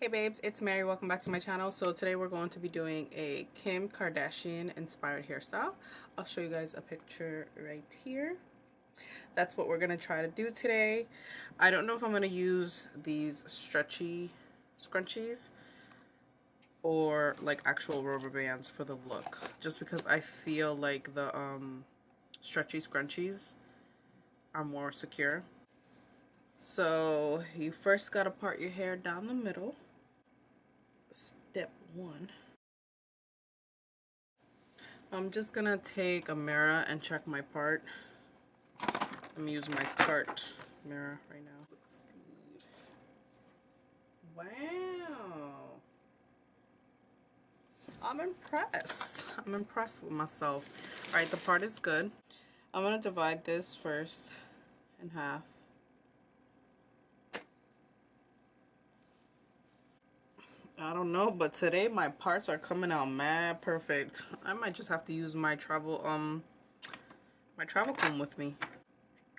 Hey babes, it's Mary. Welcome back to my channel. So today we're going to be doing a Kim Kardashian inspired hairstyle. I'll show you guys a picture right here. That's what we're going to try to do today. I don't know if I'm going to use these stretchy scrunchies or like actual rubber bands for the look, just because I feel like the stretchy scrunchies are more secure. So you first got to part your hair down the middle. Step one. I'm just gonna take a mirror and check my part. I'm using my Tarte mirror right now. Looks good. Wow. I'm impressed. I'm impressed with myself. Alright, the part is good. I'm gonna divide this first in half. I don't know, but today my parts are coming out mad perfect. I might just have to use my travel comb with me.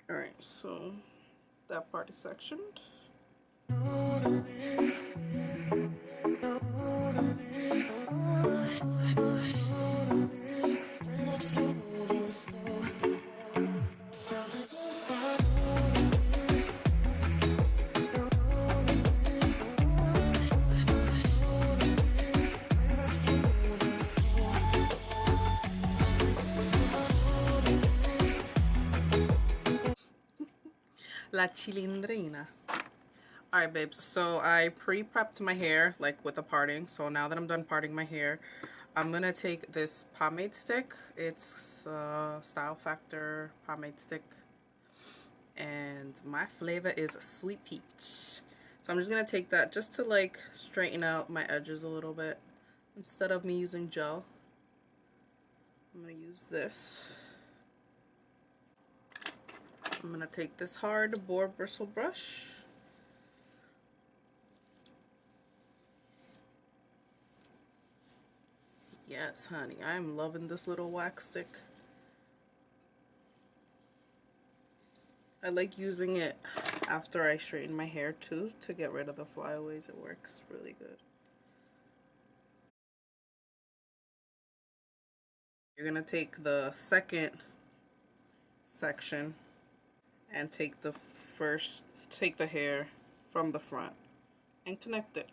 All right, so that part is sectioned. La Chilindrina. Alright babes, so I pre-prepped my hair like with the parting. So now that I'm done parting my hair, I'm gonna take this pomade stick. It's Style Factor pomade stick, and my flavor is sweet peach. So I'm just gonna take that just to like straighten out my edges a little bit. Instead of me using gel, I'm gonna use this. I'm gonna take this hard boar bristle brush. Yes, honey, I am loving this little wax stick. I like using it after I straighten my hair too, to get rid of the flyaways. It works really good. You're gonna take the second section and take the hair from the front and connect it.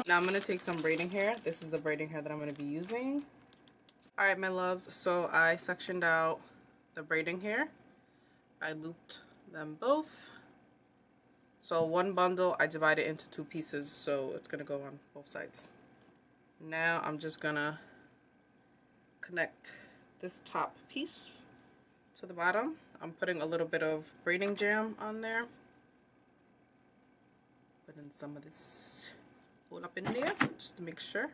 Now I'm gonna take some braiding hair. This is the braiding hair that I'm gonna be using. Alright my loves, so I sectioned out the braiding hair. I looped them both. So one bundle, I divided into two pieces, so it's gonna go on both sides. Now I'm just gonna connect this top piece to the bottom. I'm putting a little bit of braiding jam on there. Putting some of this all up in there just to make sure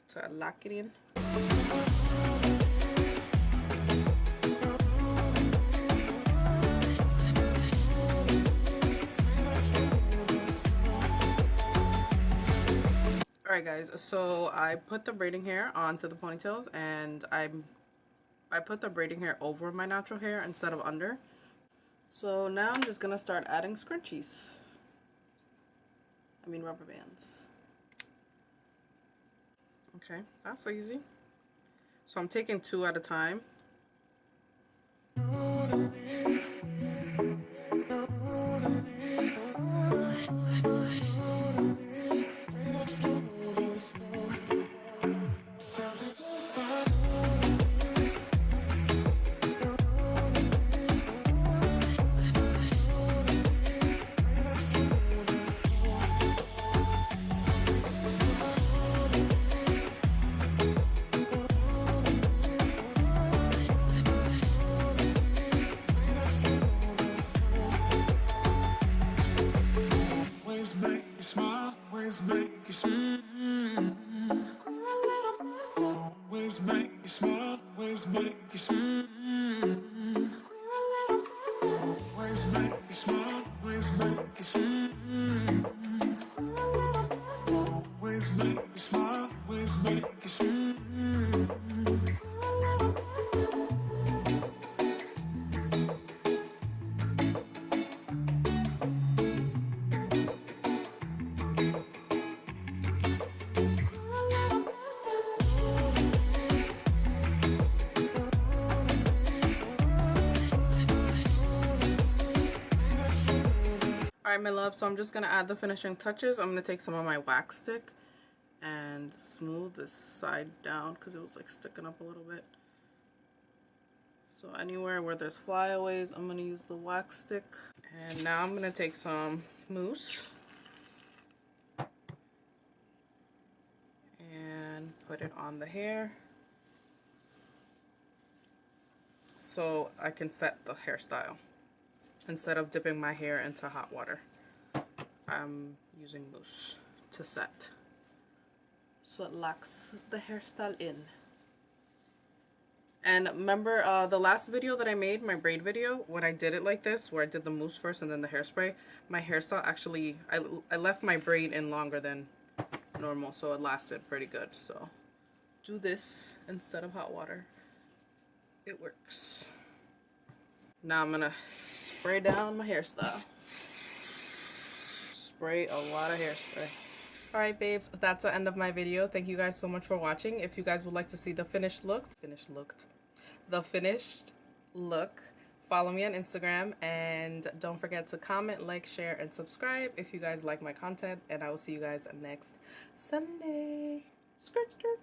to lock it in. Alright guys, so I put the braiding hair onto the ponytails, and I put the braiding hair over my natural hair instead of under. So now I'm just gonna start adding scrunchies. I mean rubber bands. Okay, that's easy. So I'm taking two at a time. Alright, my love, so I'm just going to add the finishing touches. I'm going to take some of my wax stick and smooth this side down because it was like sticking up a little bit. So anywhere where there's flyaways, I'm going to use the wax stick. And now I'm going to take some mousse and put it on the hair so I can set the hairstyle. Instead of dipping my hair into hot water, I'm using mousse to set so it locks the hairstyle in. And remember the last video that I made, my braid video, when I did it like this, where I did the mousse first and then the hairspray, my hairstyle actually, I left my braid in longer than normal, so it lasted pretty good. So do this instead of hot water. It works. Now I'm gonna spray down my hairstyle. Spray a lot of hairspray. Alright babes, that's the end of my video. Thank you guys so much for watching. If you guys would like to see the finished look, follow me on Instagram, and don't forget to comment, like, share, and subscribe if you guys like my content, and I will see you guys next Sunday. Skirt, skirt.